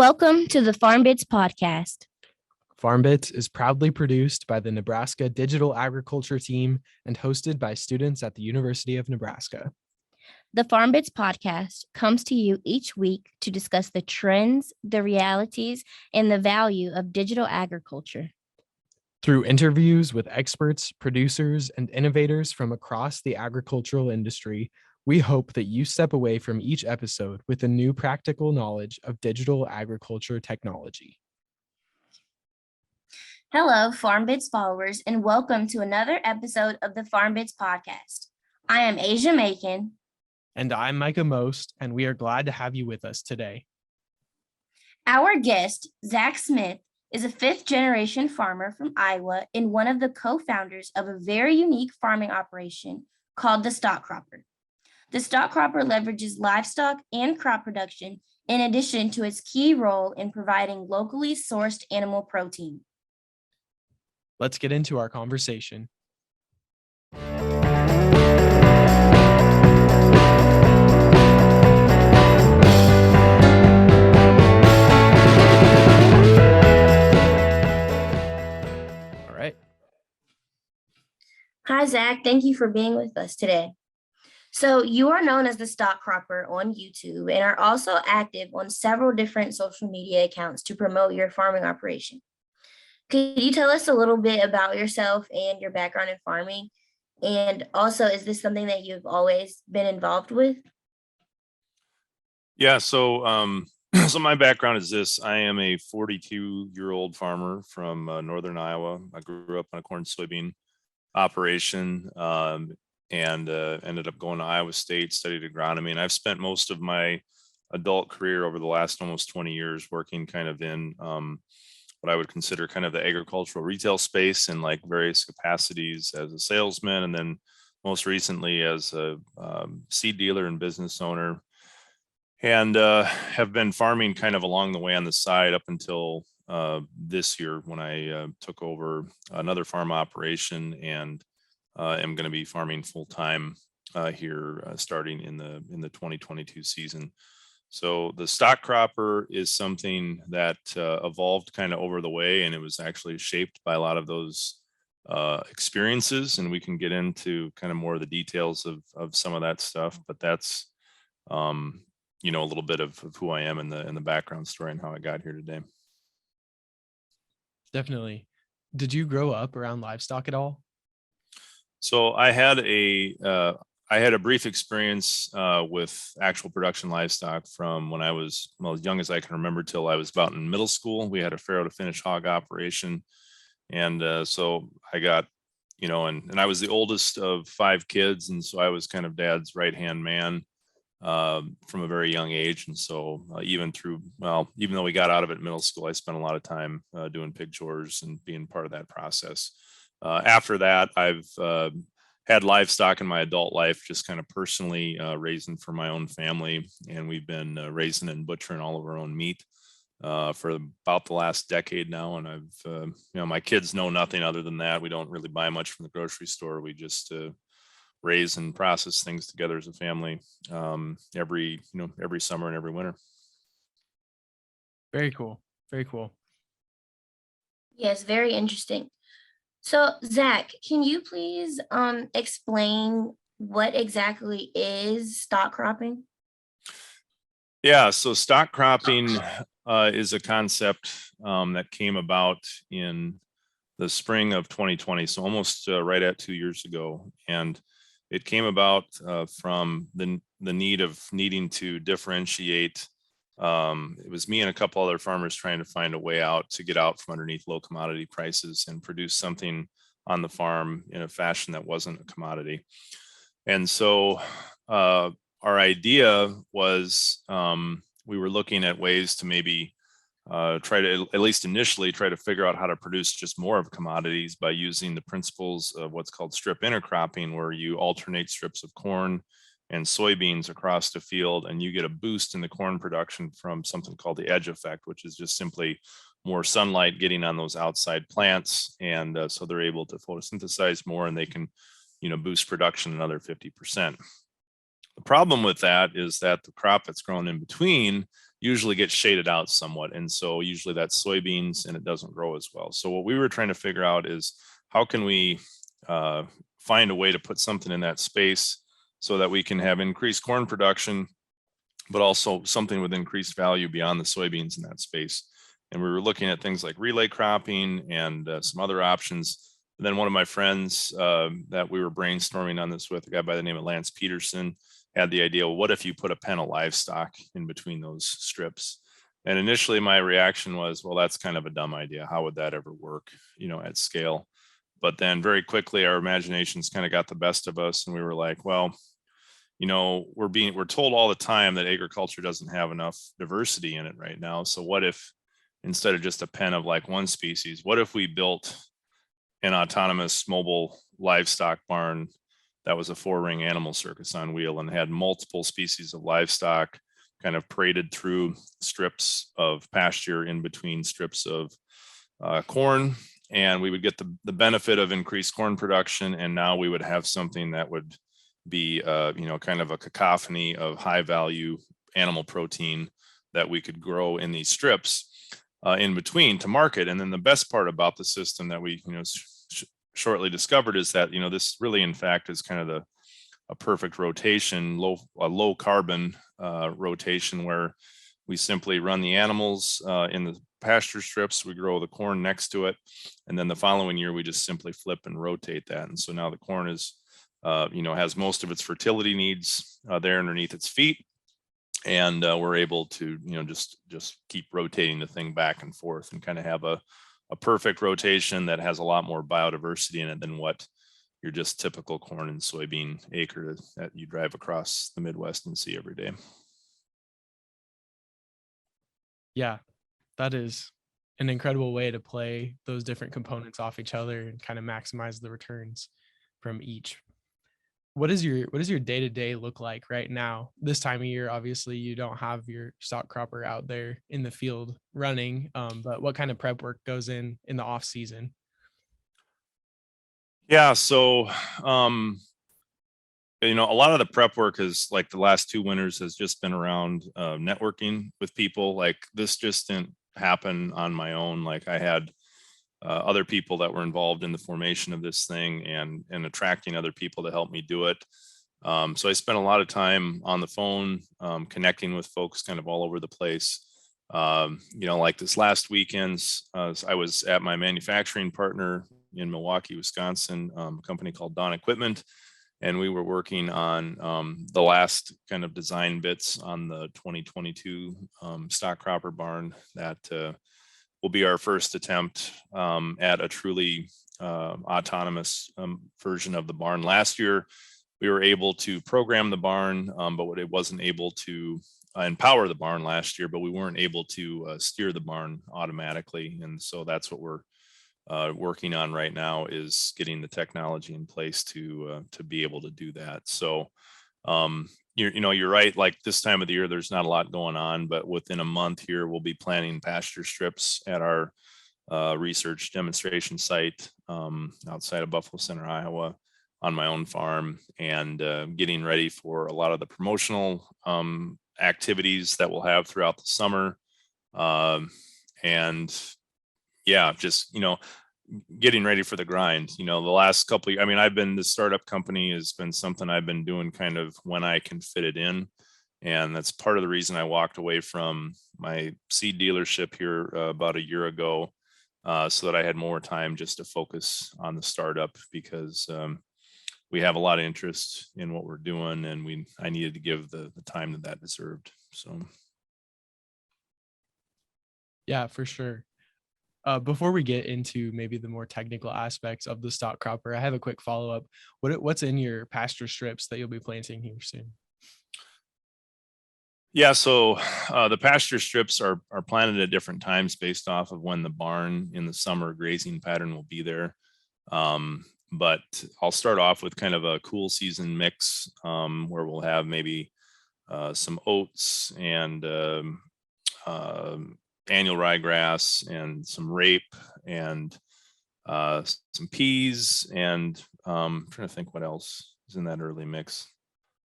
Welcome to the FarmBits podcast. FarmBits is proudly produced by the Nebraska Digital Agriculture Team and hosted by students at the University of Nebraska. The FarmBits podcast comes to you each week to discuss the trends, the realities, and the value of digital agriculture. Through interviews with experts, producers, and innovators from across the agricultural industry, we hope that you step away from each episode with a new practical knowledge of digital agriculture technology. Hello, FarmBits followers, and welcome to another episode of the FarmBits podcast. I am Asya Macon. And I'm Micah Most, and we are glad to have you with us today. Our guest, Zack Smith, is a fifth-generation farmer from Iowa and one of the co-founders of a very unique farming operation called the StockCropper. The StockCropper leverages livestock and crop production in addition to its key role in providing locally sourced animal protein. Let's get into our conversation. All right. Hi, Zack. Thank you for being with us today. So you are known as the StockCropper on YouTube and are also active on several different social media accounts to promote your farming operation. Could you tell us a little bit about yourself and your background in farming? And also, is this something that you've always been involved with? Yeah, so my background is this. I am a 42-year-old farmer from northern Iowa. I grew up on a corn soybean operation and ended up going to Iowa State, studied agronomy. And I've spent most of my adult career over the last almost 20 years working kind of in what I would consider kind of the agricultural retail space in like various capacities as a salesman, and then most recently as a seed dealer and business owner, and have been farming kind of along the way on the side up until this year when I took over another farm operation and am going to be farming full time here starting in the 2022 season. So the StockCropper is something that evolved kind of over the way, and it was actually shaped by a lot of those experiences, and we can get into kind of more of the details of some of that stuff. But that's a little bit of who I am in the background story and how I got here today. Definitely. Did you grow up around livestock at all? So I had a brief experience with actual production livestock from when I was as young as I can remember till I was about in middle school. We had a farrow to finish hog operation. And so I got, and I was the oldest of 5 kids. And so I was kind of dad's right-hand man from a very young age. And so even though we got out of it in middle school, I spent a lot of time doing pig chores and being part of that process. After that, I've had livestock in my adult life, just kind of personally raising for my own family. And we've been raising and butchering all of our own meat for about the last decade now. And I've, my kids know nothing other than that. We don't really buy much from the grocery store. We just raise and process things together as a family every summer and every winter. Very cool. Very cool. Yes, very interesting. So, Zack, can you please explain what exactly is stock cropping? Yeah, so stock cropping is a concept that came about in the spring of 2020, so almost right at 2 years ago. And it came about from the need of needing to differentiate. It was me and a couple other farmers trying to find a way out to get out from underneath low commodity prices and produce something on the farm in a fashion that wasn't a commodity. And so our idea was we were looking at ways to maybe try to, at least initially, try to figure out how to produce just more of commodities by using the principles of what's called strip intercropping, where you alternate strips of corn and soybeans across the field, and you get a boost in the corn production from something called the edge effect, which is just simply more sunlight getting on those outside plants. And so they're able to photosynthesize more, and they can, boost production another 50%. The problem with that is that the crop that's grown in between usually get shaded out somewhat. And so usually that's soybeans and it doesn't grow as well. So what we were trying to figure out is how can we find a way to put something in that space so that we can have increased corn production, but also something with increased value beyond the soybeans in that space. And we were looking at things like relay cropping and some other options. And then one of my friends that we were brainstorming on this with, a guy by the name of Lance Peterson, had the idea, well, what if you put a pen of livestock in between those strips? And initially my reaction was, well, that's kind of a dumb idea. How would that ever work, at scale? But then very quickly our imaginations kind of got the best of us, and we were like, well, we're told all the time that agriculture doesn't have enough diversity in it right now. So what if instead of just a pen of like one species, what if we built an autonomous mobile livestock barn that was a 4-ring animal circus on wheel and had multiple species of livestock kind of paraded through strips of pasture in between strips of corn, and we would get the benefit of increased corn production. And now we would have something that would be kind of a cacophony of high value animal protein that we could grow in these strips in between to market. And then the best part about the system that we shortly discovered is that this really in fact is kind of a perfect rotation, low carbon rotation, where we simply run the animals in the pasture strips, we grow the corn next to it, and then the following year we just simply flip and rotate that. And so now the corn is has most of its fertility needs there underneath its feet, and we're able to just keep rotating the thing back and forth and kind of have a perfect rotation that has a lot more biodiversity in it than what your just typical corn and soybean acre that you drive across the Midwest and see every day. Yeah, that is an incredible way to play those different components off each other and kind of maximize the returns from each. What does your day-to-day look like right now? This time of year, obviously you don't have your StockCropper out there in the field running, but what kind of prep work goes in the off season? Yeah, so a lot of the prep work is like the last 2 winters has just been around networking with people. Like this just didn't happen on my own. Like I had other people that were involved in the formation of this thing and attracting other people to help me do it. So I spent a lot of time on the phone, connecting with folks kind of all over the place. Like this last weekends, I was at my manufacturing partner in Milwaukee, Wisconsin, a company called Dawn Equipment. And we were working on the last kind of design bits on the 2022 StockCropper barn that will be our first attempt at a truly autonomous version of the barn. Last year, we were able to program the barn, but it wasn't able to empower the barn last year, but we weren't able to steer the barn automatically. And so that's what we're working on right now, is getting the technology in place to be able to do that. So you're right. Like this time of the year, there's not a lot going on, but within a month here, we'll be planting pasture strips at our research demonstration site outside of Buffalo Center, Iowa, on my own farm, and getting ready for a lot of the promotional activities that we'll have throughout the summer. And yeah, just, getting ready for the grind. The last couple of, the startup company has been something I've been doing kind of when I can fit it in. And that's part of the reason I walked away from my seed dealership here about a year ago, so that I had more time just to focus on the startup, because we have a lot of interest in what we're doing, and I needed to give the time that deserved. So. Yeah, for sure. Before we get into maybe the more technical aspects of the StockCropper, I have a quick follow-up. What's in your pasture strips that you'll be planting here soon? Yeah, so the pasture strips are planted at different times based off of when the barn in the summer grazing pattern will be there. But I'll start off with kind of a cool season mix, where we'll have maybe some oats and annual ryegrass and some rape and some peas, and I'm trying to think what else is in that early mix.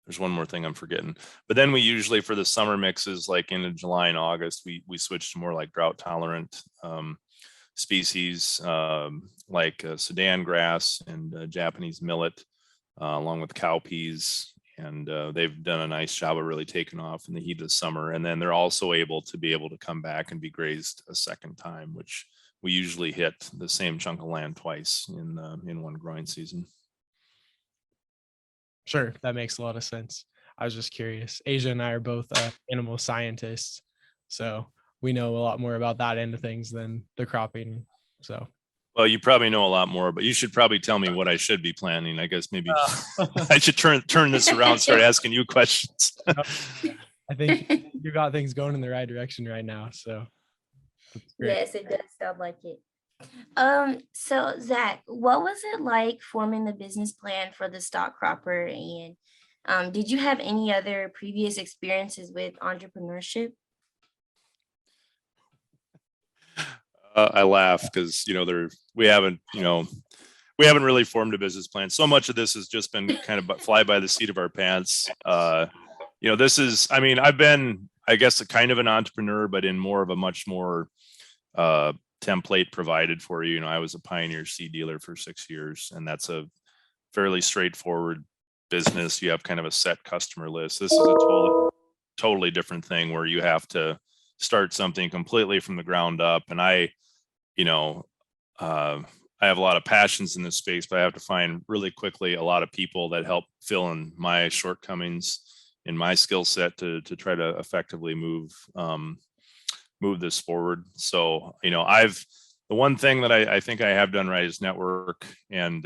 there's one more thing I'm forgetting. But then we usually, for the summer mixes, like in July and August, we switch to more like drought tolerant species, like Sudan grass and Japanese millet, along with cowpeas. And they've done a nice job of really taking off in the heat of the summer. And then they're also able to come back and be grazed a second time, which we usually hit the same chunk of land twice in one growing season. Sure, that makes a lot of sense. I was just curious. Asia and I are both animal scientists, so we know a lot more about that end of things than the cropping. So, well, you probably know a lot more, but you should probably tell me what I should be planning. I guess maybe I should turn this around, start asking you questions. I think you got things going in the right direction right now. So, yes, it does sound like it. So Zach, what was it like forming the business plan for the StockCropper, and did you have any other previous experiences with entrepreneurship? I laugh because we haven't really formed a business plan. So much of this has just been kind of fly by the seat of our pants. This is, I've been, I guess, a kind of an entrepreneur, but in more of a much more template provided for you. I was a Pioneer seed dealer for 6 years, and that's a fairly straightforward business. You have kind of a set customer list. This is a totally different thing where you have to start something completely from the ground up. And I have a lot of passions in this space, but I have to find really quickly a lot of people that help fill in my shortcomings in my skill set to try to effectively move this forward. So, the one thing that I think I have done right is network and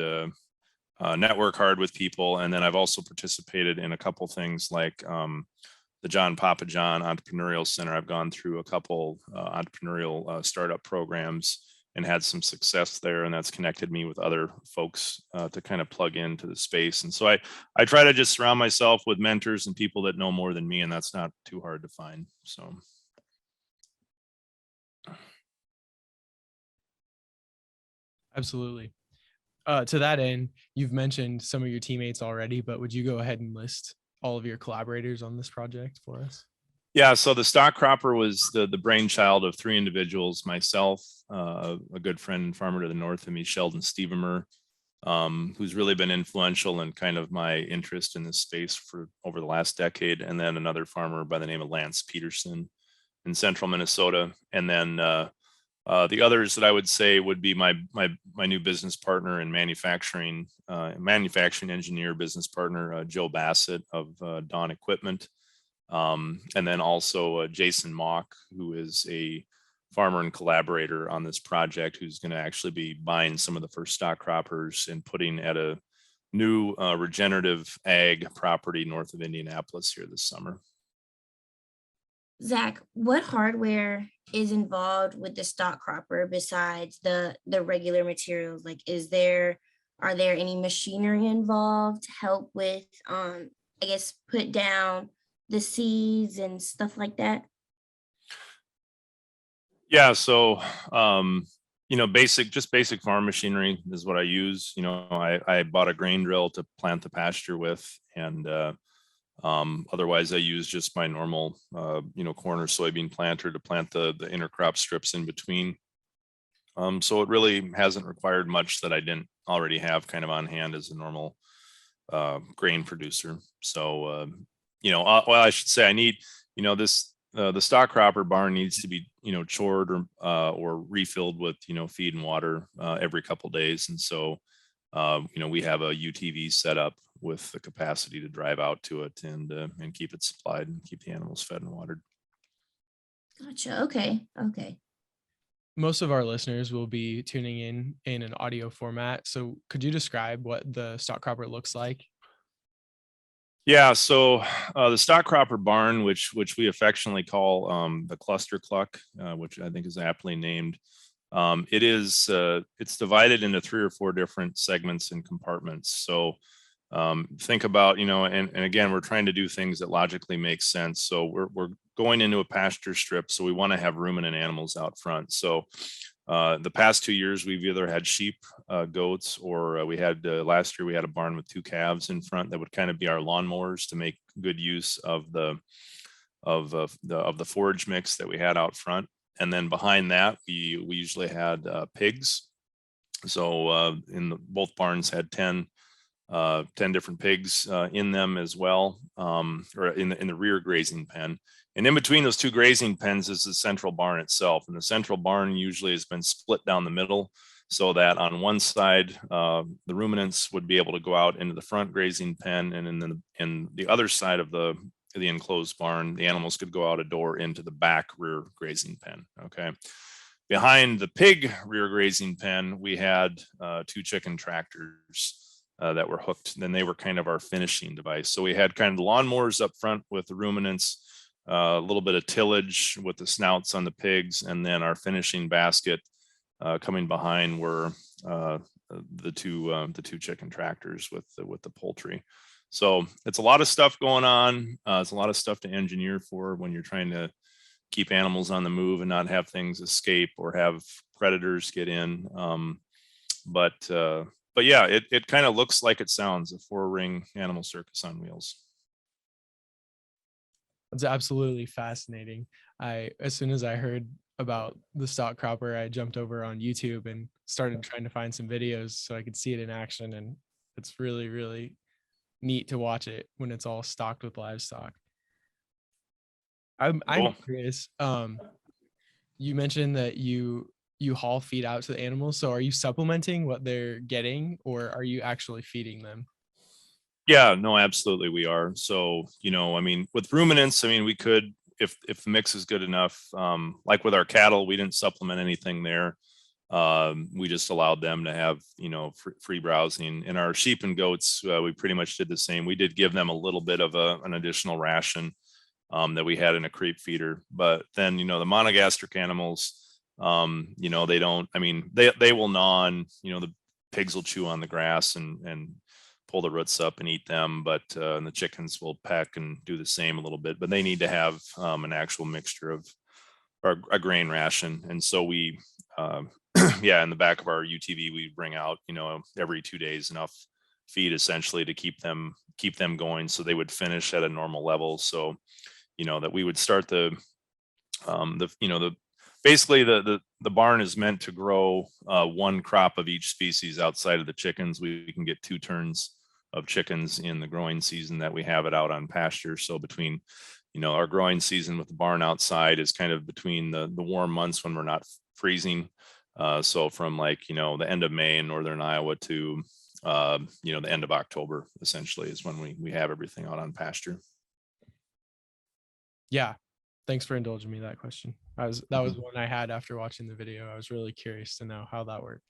network hard with people. And then I've also participated in a couple things like the John Papa John Entrepreneurial Center. I've gone through a couple entrepreneurial startup programs and had some success there. And that's connected me with other folks to kind of plug into the space. And so I try to just surround myself with mentors and people that know more than me, and that's not too hard to find. So. Absolutely. To that end, you've mentioned some of your teammates already, but would you go ahead and list all of your collaborators on this project for us? Yeah, so the StockCropper was the brainchild of 3 individuals: myself, a good friend and farmer to the north of me, Sheldon Stevemer, who's really been influential in kind of my interest in this space for over the last decade, and then another farmer by the name of Lance Peterson in central Minnesota, and then the others that I would say would be my new business partner and manufacturing engineer business partner, Joe Bassett of Dawn Equipment. And then also Jason Mock, who is a farmer and collaborator on this project, who's going to actually be buying some of the first stock croppers and putting at a new regenerative ag property north of Indianapolis here this summer. Zach, what hardware is involved with the StockCropper besides the regular materials? Like, are there any machinery involved to help with, I guess, put down the seeds and stuff like that? Yeah, so basic farm machinery is what I use. I bought a grain drill to plant the pasture with, and otherwise I use just my normal corn or soybean planter to plant the intercrop strips in between. So it really hasn't required much that I didn't already have kind of on hand as a normal grain producer. So well, I should say I need this the StockCropper barn needs to be chored or refilled with feed and water every couple days, and so we have a UTV set up with the capacity to drive out to it and keep it supplied and keep the animals fed and watered. Gotcha. Okay. Most of our listeners will be tuning in an audio format. So could you describe what the StockCropper looks like? Yeah, so the StockCropper barn, which we affectionately call the cluster cluck, which I think is aptly named, it's divided into 3 or 4 different segments and compartments. So think about and again, we're trying to do things that logically make sense. So we're going into a pasture strip, so we want to have ruminant animals out front. So the past 2 years, we've either had sheep, goats, or we had last year we had a barn with 2 calves in front that would kind of be our lawnmowers to make good use of the forage mix that we had out front. And then behind that, we usually had pigs. So both barns had 10 different pigs in them as well, or in the rear grazing pen. And in between those 2 grazing pens is the central barn itself. And the central barn usually has been split down the middle so that on one side, the ruminants would be able to go out into the front grazing pen, and in the other side of the enclosed barn, the animals could go out a door into the back rear grazing pen. Okay. Behind the pig rear grazing pen, we had 2 chicken tractors that were hooked. Then they were kind of our finishing device. So we had kind of the lawnmowers up front with the ruminants, a little bit of tillage with the snouts on the pigs, and then our finishing basket coming behind were the two chicken tractors with the poultry. So it's a lot of stuff going on. It's a lot of stuff to engineer for when you're trying to keep animals on the move and not have things escape or have predators get in. But yeah, it kind of looks like it sounds, a 4-ring animal circus on wheels. It's absolutely fascinating. As soon as I heard about the StockCropper, I jumped over on YouTube and started trying to find some videos so I could see it in action. And it's really, really neat to watch it when it's all stocked with livestock. I'm Cool. curious. You mentioned that you haul feed out to the animals. So are you supplementing what they're getting, or are you actually feeding them? Yeah, no, absolutely we are. So, I mean, with ruminants, I mean, we could, if the mix is good enough, like with our cattle, we didn't supplement anything there. We just allowed them to have, free browsing. In our sheep and goats, we pretty much did the same. We did give them a little bit of an additional ration that we had in a creep feeder. But then, the monogastric animals, they don't, I mean, they will gnaw on, the pigs will chew on the grass and pull the roots up and eat them, but and the chickens will peck and do the same a little bit, but they need to have an actual mixture of or a grain ration. And so we yeah, in the back of our UTV, we bring out, every 2 days enough feed essentially to keep them going, so they would finish at a normal level. So that we would start basically the barn is meant to grow 1 crop of each species outside of the chickens. We can get 2 turns of chickens in the growing season that we have it out on pasture. So between, our growing season with the barn outside is kind of between the warm months when we're not freezing. So from the end of May in northern Iowa to, the end of October, essentially, is when we have everything out on pasture. Yeah. Thanks for indulging me that question. That was one I had after watching the video. I was really curious to know how that worked.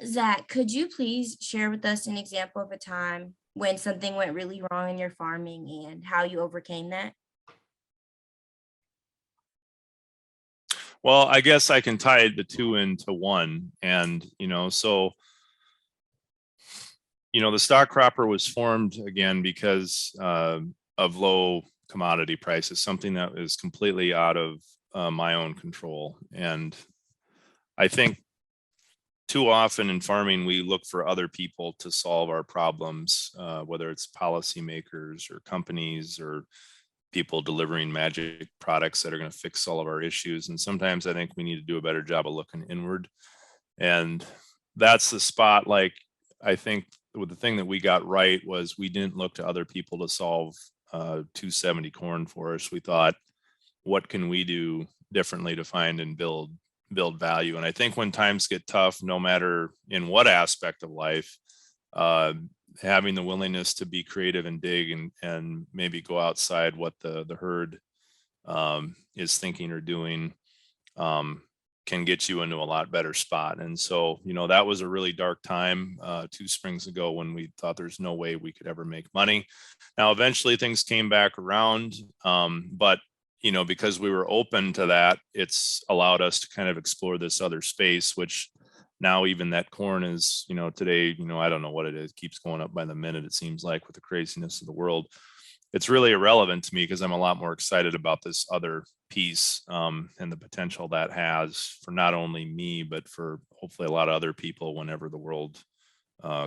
Zach, could you please share with us an example of a time when something went really wrong in your farming and how you overcame that? Well, I guess I can tie the 2 into one. And, so, the StockCropper was formed again because of low commodity prices, something that is completely out of my own control. And I think too often in farming, we look for other people to solve our problems, whether it's policymakers or companies or people delivering magic products that are going to fix all of our issues. And sometimes I think we need to do a better job of looking inward. And that's the spot. I think the thing that we got right was we didn't look to other people to solve 270 corn for us. We thought, what can we do differently to find and build value? And I think when times get tough, no matter in what aspect of life, having the willingness to be creative and dig and maybe go outside what the herd is thinking or doing can get you into a lot better spot. And so, that was a really dark time 2 springs ago when we thought there's no way we could ever make money. Now, eventually things came back around, but because we were open to that, it's allowed us to kind of explore this other space, which now even that corn is, today, I don't know what it is, keeps going up by the minute, it seems like, with the craziness of the world. it's really irrelevant to me because I'm a lot more excited about this other piece and the potential that has for not only me, but for hopefully a lot of other people whenever the world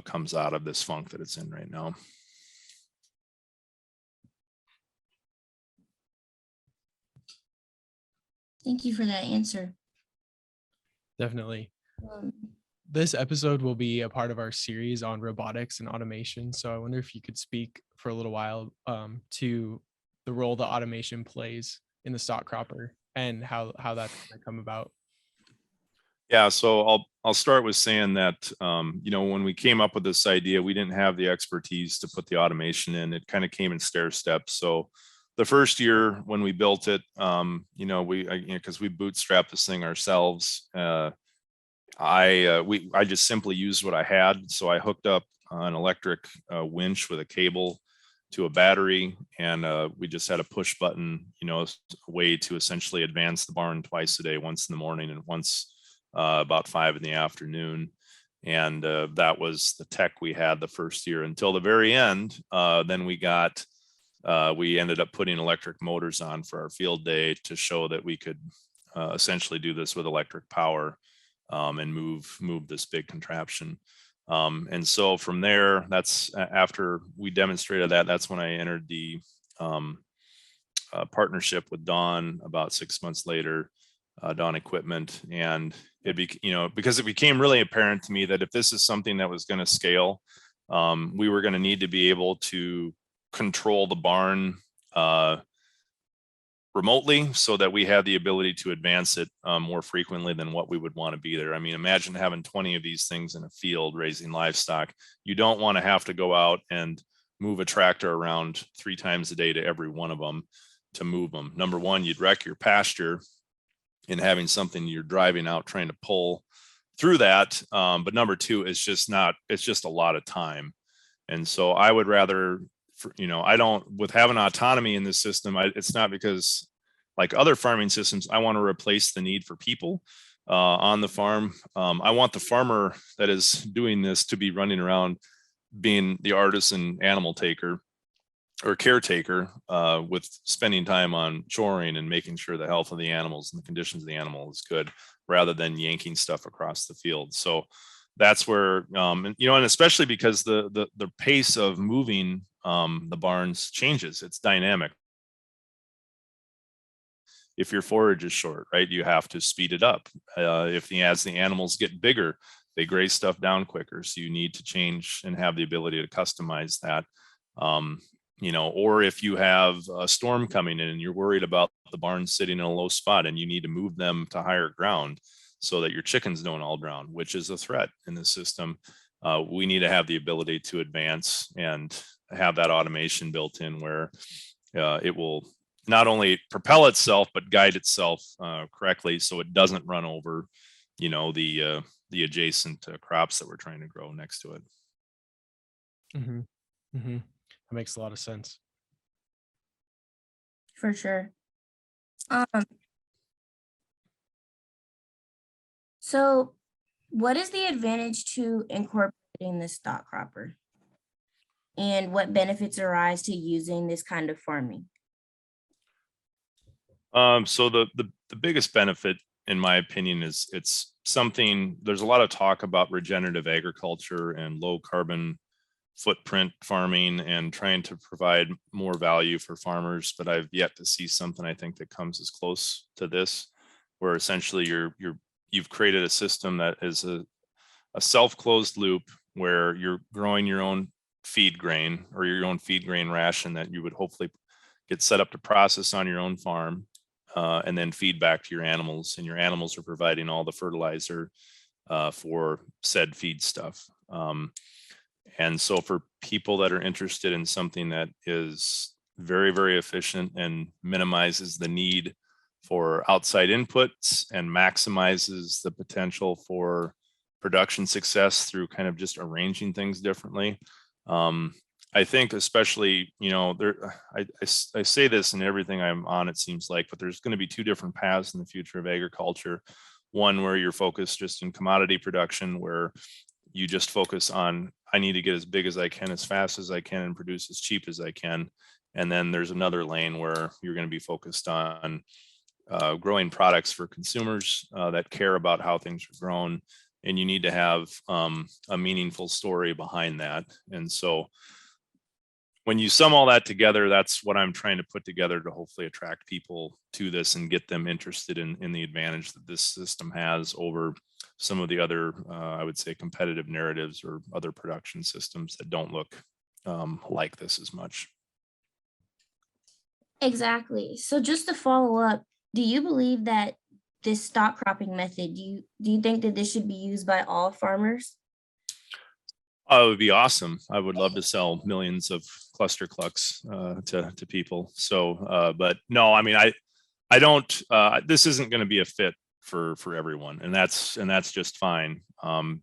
comes out of this funk that it's in right now. Thank you for that answer. Definitely. Um, This episode will be a part of our series on robotics and automation. So I wonder if you could speak for a little while to the role that automation plays in the StockCropper and how that's going to come about. Yeah, so I'll start with saying that when we came up with this idea, we didn't have the expertise to put the automation in. It kind of came in stair steps. So the first year when we built it, because we bootstrapped this thing ourselves, I just simply used what I had. So I hooked up an electric winch with a cable to a battery, and we just had a push button, a way to essentially advance the barn twice a day, once in the morning and once about 5 in the afternoon. And that was the tech we had the first year until the very end. Then we ended up putting electric motors on for our field day to show that we could essentially do this with electric power and move this big contraption. And so from there, that's after we demonstrated that, that's when I entered the partnership with Dawn about 6 months later, Dawn Equipment. And because it became really apparent to me that if this is something that was going to scale, we were going to need to be able to control the barn remotely so that we had the ability to advance it more frequently than what we would want to be there. I mean, imagine having 20 of these things in a field raising livestock. You don't want to have to go out and move a tractor around 3 times a day to every one of them to move them. Number one, you'd wreck your pasture in having something you're driving out trying to pull through that. But number two, it's just a lot of time. And so I would rather, with having autonomy in this system, it's not because like other farming systems, I want to replace the need for people on the farm. I want the farmer that is doing this to be running around being the artisan animal taker or caretaker with spending time on shoring and making sure the health of the animals and the conditions of the animal is good rather than yanking stuff across the field. So that's where, and especially because the pace of moving the barns changes. It's dynamic. If your forage is short, right, you have to speed it up. As the animals get bigger, they graze stuff down quicker. So you need to change and have the ability to customize that. Or if you have a storm coming in and you're worried about the barn sitting in a low spot and you need to move them to higher ground so that your chickens don't all drown, which is a threat in the system. We need to have the ability to advance and have that automation built in where it will not only propel itself, but guide itself correctly so it doesn't run over, the adjacent crops that we're trying to grow next to it. Mm-hmm. Mm-hmm. That makes a lot of sense. For sure. So what is the advantage to incorporating the StockCropper? And what benefits arise to using this kind of farming? So the biggest benefit, in my opinion, is there's a lot of talk about regenerative agriculture and low carbon footprint farming and trying to provide more value for farmers, but I've yet to see something I think that comes as close to this, where essentially you've created a system that is a self-closed loop where you're growing your own feed grain or your own feed grain ration that you would hopefully get set up to process on your own farm and then feed back to your animals, and your animals are providing all the fertilizer for said feed stuff. And so for people that are interested in something that is very, very efficient and minimizes the need for outside inputs and maximizes the potential for production success through kind of just arranging things differently. I think especially, I say this in everything I'm on, it seems like, but there's going to be 2 different paths in the future of agriculture. One where you're focused just in commodity production, where you just focus on, I need to get as big as I can, as fast as I can, and produce as cheap as I can. And then there's another lane where you're going to be focused on growing products for consumers that care about how things are grown. And you need to have a meaningful story behind that. And so when you sum all that together, that's what I'm trying to put together to hopefully attract people to this and get them interested in the advantage that this system has over some of the other, I would say, competitive narratives or other production systems that don't look like this as much. Exactly. So just to follow up, do you believe that this stock cropping method, do you think that this should be used by all farmers? Oh, it would be awesome. I would love to sell millions of cluster clucks to people. So, but no, I mean, I don't. This isn't going to be a fit for everyone, and that's just fine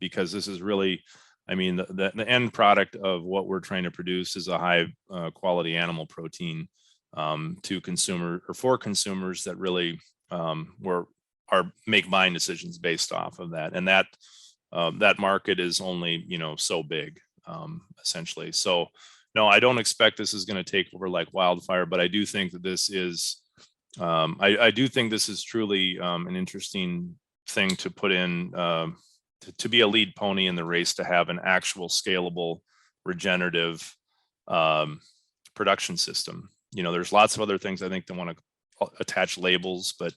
because this is really, I mean, the end product of what we're trying to produce is a high quality animal protein to consumer or for consumers that really make buying decisions based off of that, and that market is only so big essentially. So no, I don't expect this is going to take over like wildfire, but I do think that this is I do think this is truly an interesting thing to put in to be a lead pony in the race, to have an actual scalable regenerative production system. There's lots of other things I think that want to attach labels, but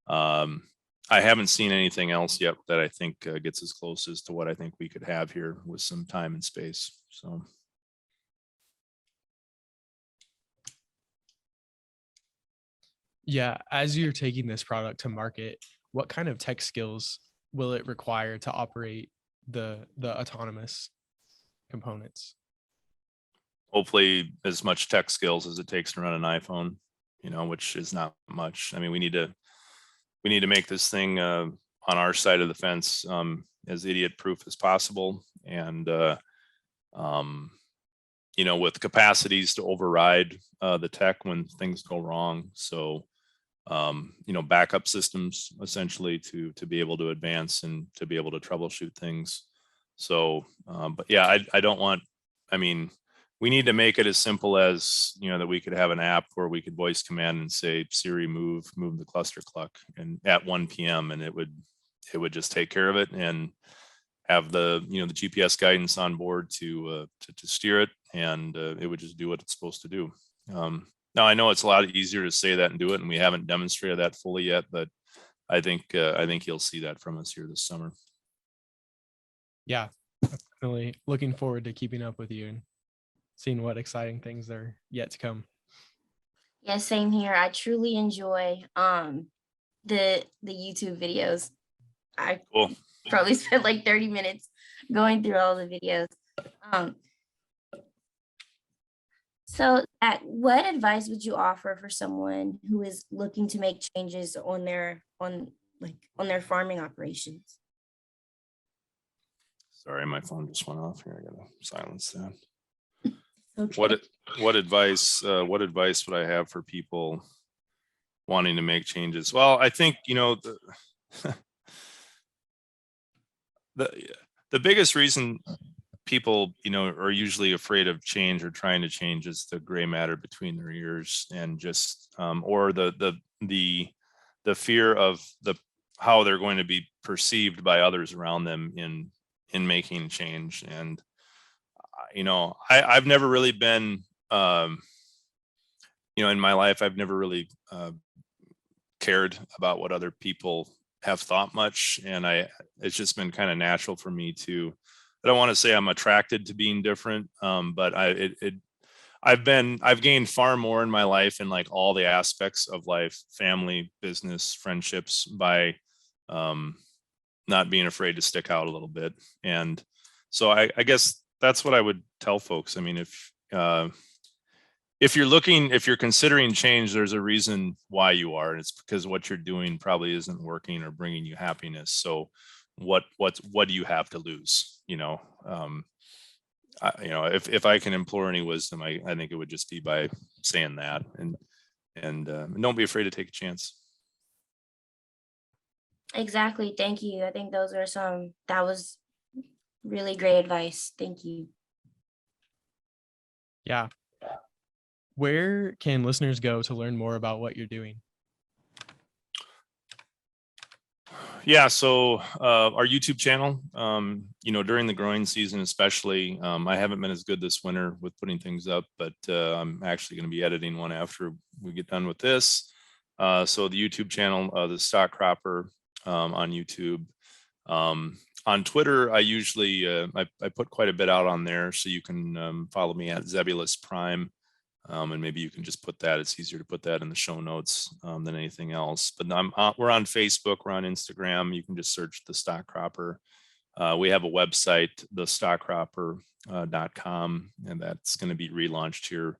I haven't seen anything else yet that I think gets as close as to what I think we could have here with some time and space. So. Yeah, as you're taking this product to market, what kind of tech skills will it require to operate the autonomous components? Hopefully as much tech skills as it takes to run an iPhone, which is not much. I mean, we need to make this thing on our side of the fence as idiot proof as possible. And, with capacities to override the tech when things go wrong. So, backup systems essentially to be able to advance and to be able to troubleshoot things. So, but yeah, I don't want, I mean, we need to make it as simple as, that we could have an app where we could voice command and say, Siri, move the cluster cluck, and at 1 p.m. and it would just take care of it and have the GPS guidance on board to steer it, and it would just do what it's supposed to do. Now I know it's a lot easier to say that and do it, and we haven't demonstrated that fully yet, but I think you'll see that from us here this summer. Yeah, definitely looking forward to keeping up with you and seeing what exciting things are yet to come. Yeah, same here. I truly enjoy the YouTube videos. I Cool. probably spent like 30 minutes going through all the videos. So what advice would you offer for someone who is looking to make changes on their farming operations? Sorry, my phone just went off here. I gotta silence that. Okay. What advice would I have for people wanting to make changes? Well, I think the biggest reason people are usually afraid of change or trying to change is the gray matter between their ears, and just or the fear of how they're going to be perceived by others around them in making change. And I've never really been in my life, I've never really cared about what other people have thought much, and it's just been kind of natural for me to, I don't want to say I'm attracted to being different, but I've gained far more in my life in like all the aspects of life, family, business, friendships, by not being afraid to stick out a little bit. And so I guess that's what I would tell folks. I mean, if you're considering change, there's a reason why you are, and it's because what you're doing probably isn't working or bringing you happiness. So what do you have to lose? If I can implore any wisdom, I think it would just be by saying that, and don't be afraid to take a chance. Exactly. Thank you. I think that was really great advice. Thank you. Yeah. Where can listeners go to learn more about what you're doing? Yeah, so our YouTube channel, during the growing season especially, I haven't been as good this winter with putting things up, but I'm actually going to be editing one after we get done with this. So the YouTube channel, the StockCropper on YouTube. On Twitter, I usually I put quite a bit out on there, so you can follow me at Zebulus Prime. And maybe you can just put that. It's easier to put that in the show notes than anything else. But we're on Facebook, we're on Instagram. You can just search the StockCropper. We have a website, thestockcropper.com, and that's going to be relaunched here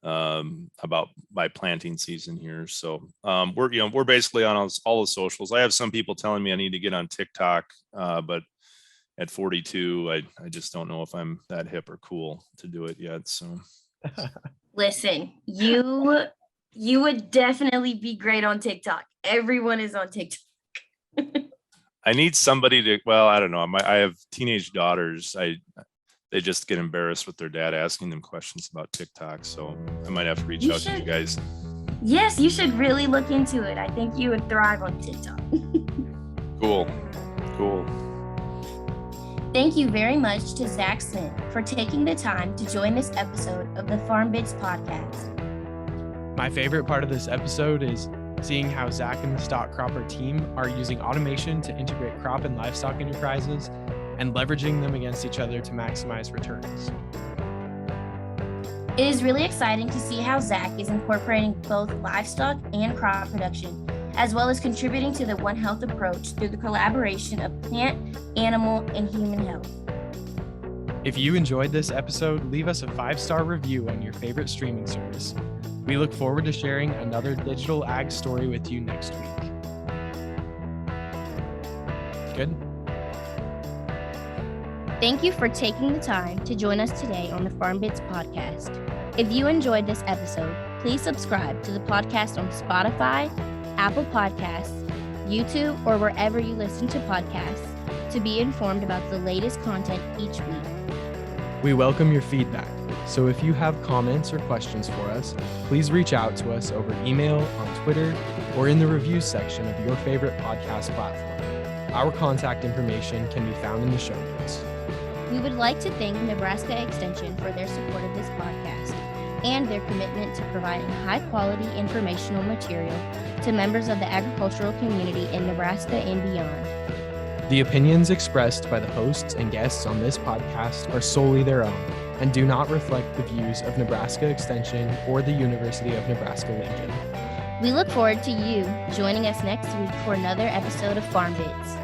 about by planting season here. So we're basically on all the socials. I have some people telling me I need to get on TikTok, but at 42, I just don't know if I'm that hip or cool to do it yet. So. Listen, you would definitely be great on TikTok. Everyone is on TikTok. I need somebody to, well, I don't know. I have teenage daughters. They just get embarrassed with their dad asking them questions about TikTok. So I might have to reach out to you guys. Yes, you should really look into it. I think you would thrive on TikTok. Cool. Thank you very much to Zack Smith for taking the time to join this episode of the FarmBits podcast. My favorite part of this episode is seeing how Zack and the StockCropper team are using automation to integrate crop and livestock enterprises and leveraging them against each other to maximize returns. It is really exciting to see how Zack is incorporating both livestock and crop production, as well as contributing to the One Health approach through the collaboration of plant, animal, and human health. If you enjoyed this episode, leave us a 5-star review on your favorite streaming service. We look forward to sharing another digital ag story with you next week. Good? Thank you for taking the time to join us today on the FarmBits podcast. If you enjoyed this episode, please subscribe to the podcast on Spotify, Apple Podcasts, YouTube, or wherever you listen to podcasts to be informed about the latest content each week. We welcome your feedback, so if you have comments or questions for us, please reach out to us over email, on Twitter, or in the reviews section of your favorite podcast platform. Our contact information can be found in the show notes. We would like to thank Nebraska Extension for their support of this podcast and their commitment to providing high-quality informational material to members of the agricultural community in Nebraska and beyond. The opinions expressed by the hosts and guests on this podcast are solely their own and do not reflect the views of Nebraska Extension or the University of Nebraska-Lincoln. We look forward to you joining us next week for another episode of FarmBits.